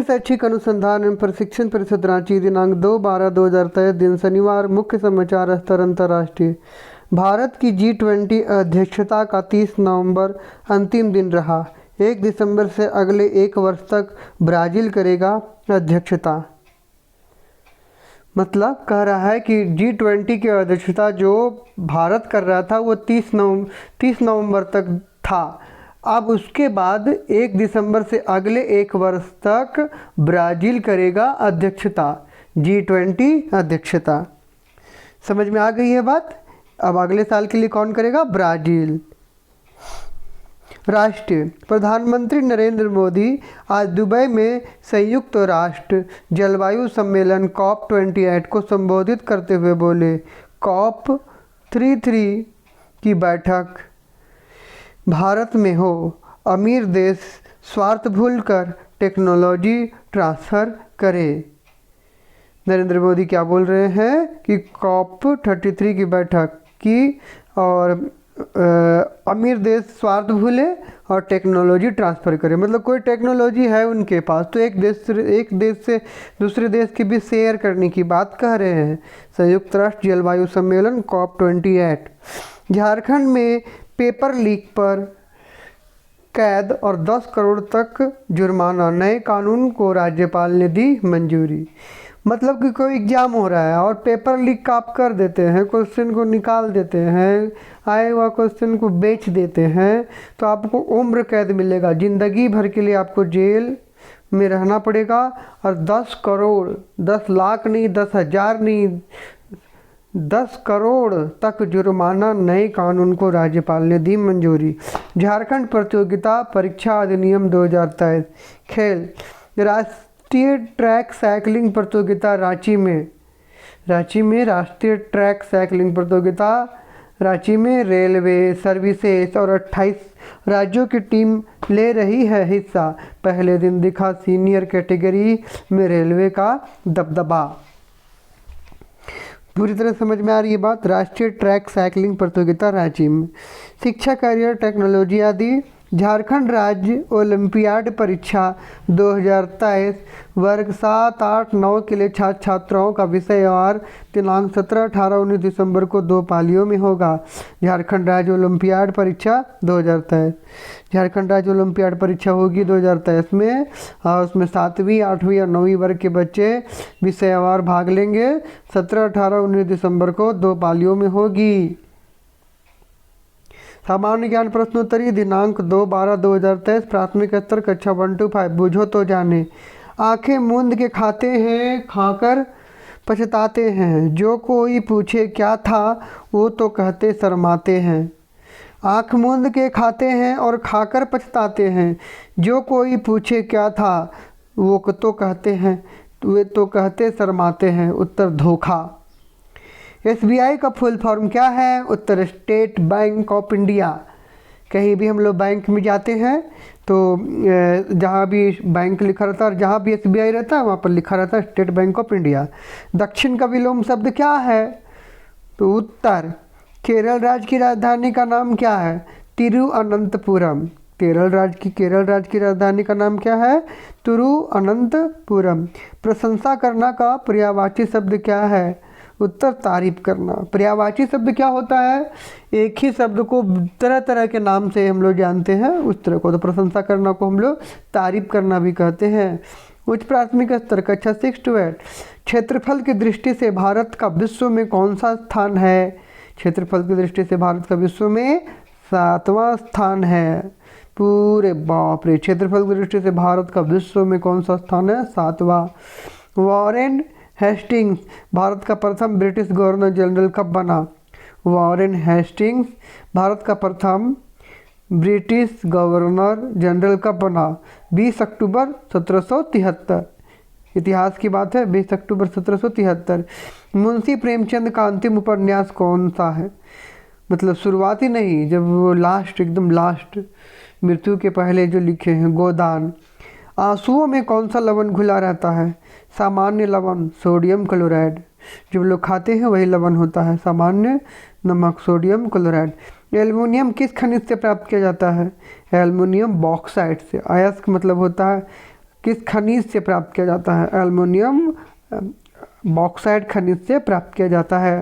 शैक्षिक अनुसंधान एवं प्रशिक्षण परिषद रांची दिनांक 2/12/2023 दिन शनिवार। मुख्य समाचार स्तर अंतर्राष्ट्रीय। भारत की G20 अध्यक्षता का 30 नवंबर अंतिम दिन रहा। 1 दिसंबर से अगले 1 वर्ष तक ब्राज़ील करेगा अध्यक्षता। मतलब कह रहा है कि G20 की अध्यक्षता जो भारत कर रहा था वो 30 नवंबर तक था। अब उसके बाद 1 दिसंबर से अगले 1 वर्ष तक ब्राज़ील करेगा अध्यक्षता, G20 अध्यक्षता। समझ में आ गई है बात। अब अगले साल के लिए कौन करेगा? ब्राज़ील। राष्ट्र प्रधानमंत्री नरेंद्र मोदी आज दुबई में संयुक्त राष्ट्र जलवायु सम्मेलन COP28 को संबोधित करते हुए बोले, COP33 की बैठक भारत में हो, अमीर देश स्वार्थ भूलकर टेक्नोलॉजी ट्रांसफ़र करे। नरेंद्र मोदी क्या बोल रहे हैं कि COP33 की बैठक की और अमीर देश स्वार्थ भूले और टेक्नोलॉजी ट्रांसफ़र करे। मतलब कोई टेक्नोलॉजी है उनके पास तो एक देश से दूसरे देश के भी शेयर करने की बात कह रहे हैं। संयुक्त राष्ट्र जलवायु सम्मेलन COP28। झारखंड में पेपर लीक पर कैद और 10 करोड़ तक जुर्माना, नए कानून को राज्यपाल ने दी मंजूरी। मतलब कि कोई एग्ज़ाम हो रहा है और पेपर लीक आप कर देते हैं, क्वेश्चन को निकाल देते हैं, आए हुआ क्वेश्चन को बेच देते हैं तो आपको उम्र कैद मिलेगा, ज़िंदगी भर के लिए आपको जेल में रहना पड़ेगा। और 10 करोड़, 10 लाख नहीं, 10,000 नहीं, 10 करोड़ तक जुर्माना, नए कानून को राज्यपाल ने दी मंजूरी। झारखंड प्रतियोगिता परीक्षा अधिनियम 2023। खेल राष्ट्रीय ट्रैक साइकिलिंग प्रतियोगिता रांची में राष्ट्रीय ट्रैक साइकिलिंग प्रतियोगिता रांची में रेलवे सर्विसेज और 28 राज्यों की टीम ले रही है हिस्सा। पहले दिन दिखा सीनियर कैटेगरी में रेलवे का दबदबा। पूरी तरह समझ में आ रही है बात। राष्ट्रीय ट्रैक साइकिलिंग प्रतियोगिता रांची में। शिक्षा, करियर, टेक्नोलॉजी आदि। झारखंड राज्य ओलंपियाड परीक्षा 2023 वर्ग 7, 8, 9 के लिए छात्र छात्राओं का विषयवार दिनांक 17, 18, 19 दिसंबर को 2 पालियों में होगा। झारखंड राज्य ओलंपियाड परीक्षा 2023। झारखंड राज्य ओलंपियाड परीक्षा होगी 2023 में और उसमें 7वीं, 8वीं और 9वीं वर्ग के बच्चे विषयवार भाग लेंगे। 17, 18, 19 दिसंबर को 2 पालियों में होगी। सामान्य ज्ञान प्रश्नोत्तरी दिनांक 2/12/2023 प्राथमिक स्तर कक्षा 1 to 5। बूझो तो जाने। आंखें मूंद के खाते हैं, खाकर पछताते हैं। जो कोई पूछे क्या था वो तो कहते शर्माते हैं। आँख मूंद के खाते हैं और खाकर पछताते हैं। जो कोई पूछे क्या था वो तो कहते हैं, वे तो कहते शर्माते हैं। उत्तर धोखा। SBI का फुल फॉर्म क्या है? उत्तर स्टेट बैंक ऑफ इंडिया। कहीं भी हम लोग बैंक में जाते हैं तो जहाँ भी बैंक लिखा रहता है और जहाँ भी SBI रहता है वहाँ पर लिखा रहता है स्टेट बैंक ऑफ इंडिया। दक्षिण का विलोम शब्द क्या है? तो उत्तर। केरल राज्य की राजधानी का नाम क्या है? तिरुअनंतपुरम। केरल राज्य की राजधानी का नाम क्या है? तिरुअनंतपुरम। प्रशंसा करना का पर्यायवाची शब्द क्या है? उत्तर तारीफ करना। पर्यायवाची शब्द क्या होता है? एक ही शब्द को तरह तरह के नाम से हम लोग जानते हैं उस तरह को। तो प्रशंसा करना को हम लोग तारीफ करना भी कहते हैं। उच्च प्राथमिक स्तर कक्षा 6 to 8। क्षेत्रफल की दृष्टि से भारत का विश्व में कौन सा स्थान है? क्षेत्रफल की दृष्टि से भारत का विश्व में 7वां स्थान है। पूरे बाप रे, क्षेत्रफल की दृष्टि से भारत का विश्व में कौन सा स्थान है? 7वां। वॉरेन हेस्टिंग्स भारत का प्रथम ब्रिटिश गवर्नर जनरल कब बना? वॉरेन हेस्टिंग्स भारत का प्रथम ब्रिटिश गवर्नर जनरल कब बना? 20 अक्टूबर 1773। इतिहास की बात है, 20 अक्टूबर 1773। मुंशी प्रेमचंद का अंतिम उपन्यास कौन सा है? मतलब शुरुआती नहीं, जब वो लास्ट, एकदम लास्ट, मृत्यु के पहले जो लिखे हैं। गोदान। आंसुओं में कौन सा लवण घुला रहता है? सामान्य लवण, सोडियम क्लोराइड। जब लोग खाते हैं वही लवण होता है, सामान्य नमक, सोडियम क्लोराइड। एल्युमिनियम किस खनिज से प्राप्त किया जाता है? एल्युमिनियम बॉक्साइट से। अयस्क मतलब होता है किस खनिज से प्राप्त किया जाता है? एल्युमिनियम बॉक्साइट खनिज से प्राप्त किया जाता है।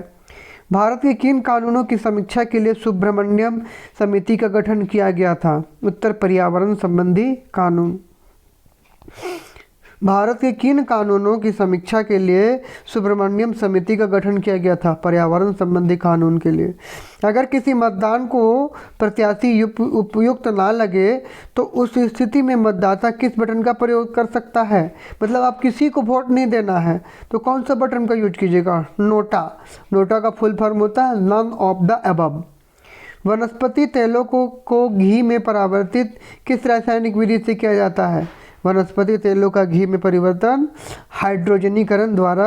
भारत के किन कानूनों की समीक्षा के लिए सुब्रमण्यम समिति का गठन किया गया था? उत्तर पर्यावरण संबंधी कानून। भारत के किन कानूनों की समीक्षा के लिए सुब्रमण्यम समिति का गठन किया गया था? पर्यावरण संबंधी कानून के लिए। अगर किसी मतदान को प्रत्याशी उपयुक्त ना लगे तो उस स्थिति में मतदाता किस बटन का प्रयोग कर सकता है? मतलब आप किसी को वोट नहीं देना है तो कौन सा बटन का यूज कीजिएगा? नोटा। नोटा का फुल फॉर्म होता है नन ऑफ द अबव। वनस्पति तेलों को घी में परिवर्तित किस रासायनिक विधि से किया जाता है? वनस्पति तेलों का घी में परिवर्तन हाइड्रोजनीकरण द्वारा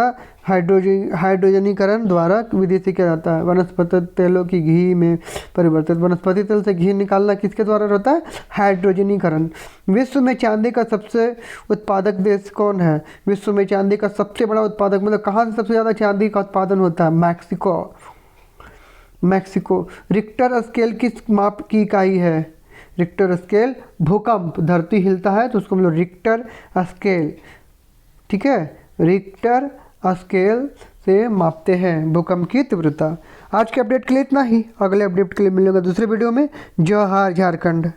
विधि से किया जाता है। वनस्पति तेलों की घी में परिवर्तन, वनस्पति तेल से घी निकालना किसके द्वारा होता है? हाइड्रोजनीकरण। विश्व में चांदी का सबसे उत्पादक देश कौन है? विश्व में चांदी का सबसे बड़ा उत्पादक, मतलब कहाँ से सबसे ज़्यादा चांदी का उत्पादन होता है? मैक्सिको। रिक्टर स्केल किस माप की इकाई है? रिक्टर स्केल भूकंप, धरती हिलता है तो उसको हम लोग रिक्टर स्केल, ठीक है, रिक्टर स्केल से मापते हैं भूकंप की तीव्रता। आज के अपडेट के लिए इतना ही। अगले अपडेट के लिए मिलेंगे दूसरे वीडियो में। जय हार झारखंड।